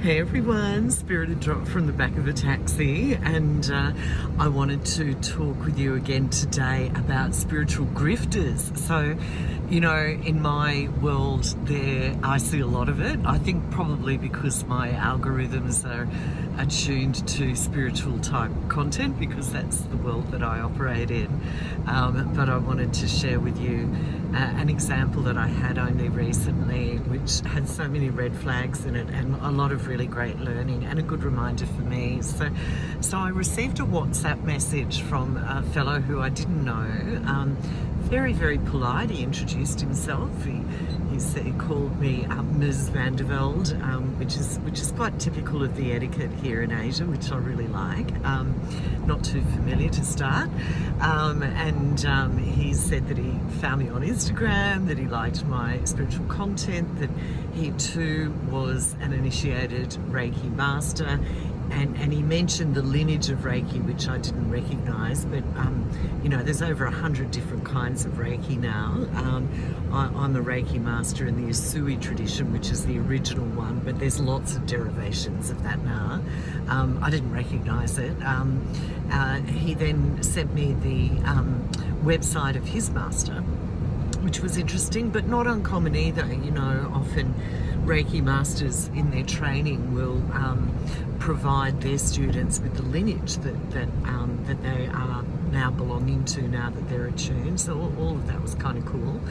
Hey everyone, Spirited Drop from the back of a taxi, and I wanted to talk with you again today about spiritual grifters. So, you know, in my world I see a lot of it. I think probably because my algorithms are attuned to spiritual type content, because that's the world that I operate in. But I wanted to share with you an example that I had only recently, which had so many red flags in it and a lot of really great learning and a good reminder for me. So I received a WhatsApp message from a fellow who I didn't know. Very, very polite. He introduced himself. He called me Ms. Van der Velde, which is quite typical of the etiquette here in Asia, which I really like. Not too familiar to start. And he said that he found me on Instagram, that he liked my spiritual content, that he too was an initiated Reiki master. And he mentioned the lineage of Reiki, which I didn't recognise, but you know, there's over 100 different kinds of Reiki now. I'm a Reiki master in the Usui tradition, which is the original one, but there's lots of derivations of that now. I didn't recognise it. He then sent me the website of his master, which was interesting, but not uncommon either. You know, often Reiki masters in their training will provide their students with the lineage that they are now belonging to, now that they're attuned. So all of that was kind of cool.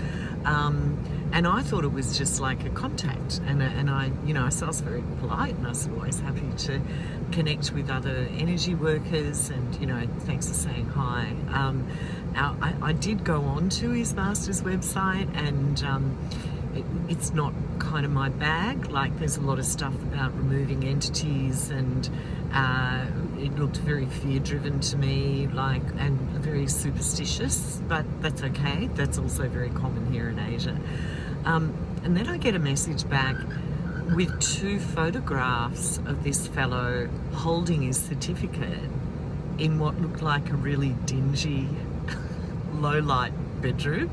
And I thought it was just like a contact, and I, you know, so I was very polite, and I was always happy to connect with other energy workers, and, you know, thanks for saying hi. I did go on to his master's website, and it's not kind of my bag. Like, there's a lot of stuff about removing entities, and it looked very fear-driven to me, like, and very superstitious, but that's okay. That's also very common here in Asia. And then I get a message back with 2 photographs of this fellow holding his certificate in what looked like a really dingy, low-light bedroom,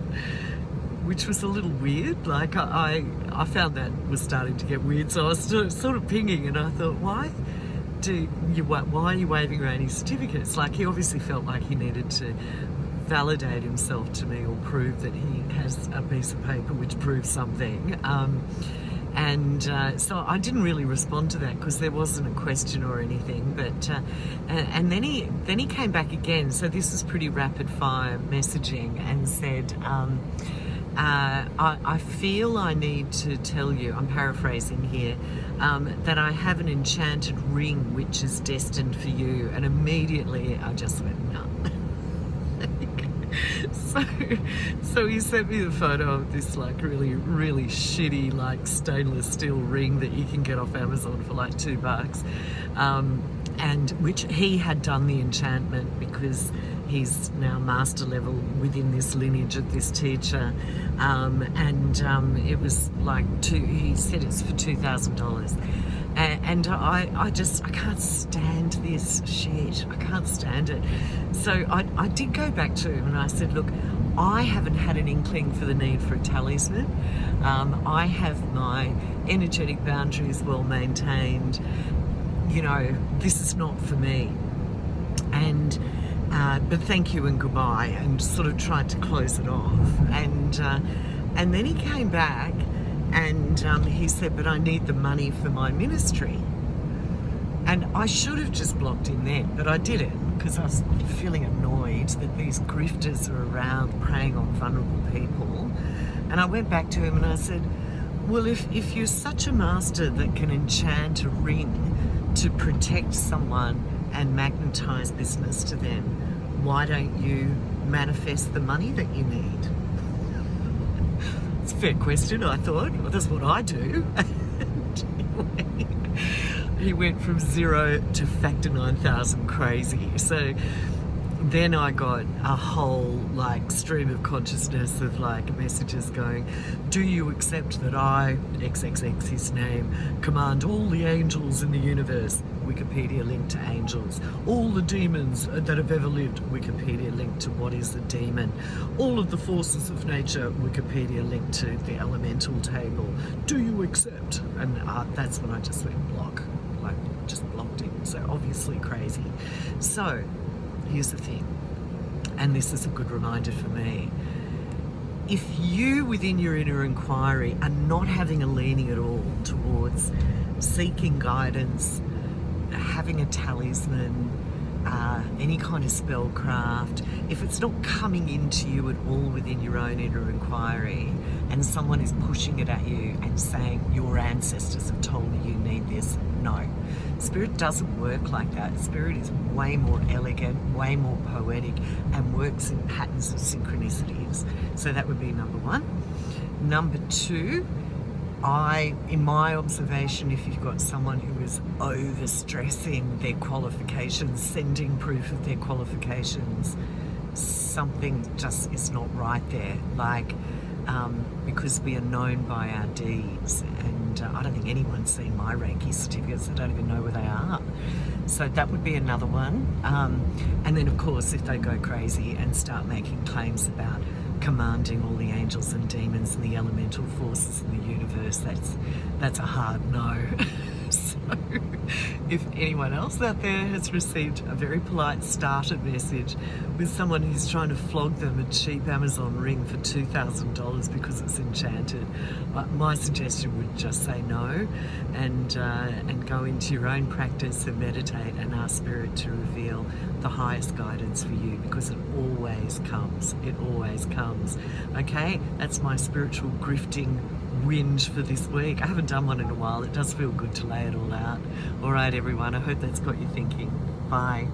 which was a little weird. Like, I found that was starting to get weird, so I was sort of pinging, and I thought, why are you waving around his certificates? Like, he obviously felt like he needed to validate himself to me, or prove that he has a piece of paper which proves something. So I didn't really respond to that because there wasn't a question or anything. But and then he came back again. So this is pretty rapid fire messaging, and said, I feel I need to tell you, I'm paraphrasing here, that I have an enchanted ring which is destined for you. And immediately I just went, no. So he sent me the photo of this, like, really, really shitty, like, stainless steel ring that you can get off Amazon for like $2, and which he had done the enchantment because he's now master level within this lineage of this teacher, and it was like he said it's for $2,000. And I can't stand this shit. I can't stand it. So I did go back to him and I said, look, I haven't had an inkling for the need for a talisman. I have my energetic boundaries well maintained. You know, this is not for me. And but thank you and goodbye, and sort of tried to close it off. And then he came back, and he said, but I need the money for my ministry. And I should have just blocked him then, but I didn't, because I was feeling annoyed that these grifters are around preying on vulnerable people. And I went back to him and I said, well, if you're such a master that can enchant a ring to protect someone and magnetize business to them, why don't you manifest the money that you need? It's a fair question, I thought. Well, that's what I do. He went from 0 to factor 9,000 crazy. So then I got a whole like stream of consciousness of like messages going, do you accept that I, XXX his name, command all the angels in the universe? Wikipedia link to angels. All the demons that have ever lived, Wikipedia link to what is a demon. All of the forces of nature, Wikipedia link to the elemental table. Do you accept? And that's when I just went block, like just blocked him. So obviously crazy. So here's the thing, and this is a good reminder for me. If you within your inner inquiry are not having a leaning at all towards seeking guidance, having a talisman, any kind of spellcraft, if it's not coming into you at all within your own inner inquiry and someone is pushing it at you and saying your ancestors have told you you need this, no. Spirit doesn't work like that. Spirit is way more elegant, way more poetic, and works in patterns of synchronicities. So that would be number one. Number two, in my observation, if you've got someone who is overstressing their qualifications, sending proof of their qualifications, something just is not right there. Like, because we are known by our deeds, and I don't think anyone's seen my Reiki certificates. I don't even know where they are. So that would be another one. And then, of course, if they go crazy and start making claims about commanding all the angels and demons and the elemental forces in the universe, that's a hard no. So if anyone else out there has received a very polite starter message with someone who's trying to flog them a cheap Amazon ring for $2,000 because it's enchanted, my suggestion would just say no, and go into your own practice and meditate and ask Spirit to reveal the highest guidance for you, because it always comes. It always comes. Okay, that's my spiritual grifting whinge for this week. I haven't done one in a while. It does feel good to lay it all out. All right, everyone, I hope that's got you thinking. Bye.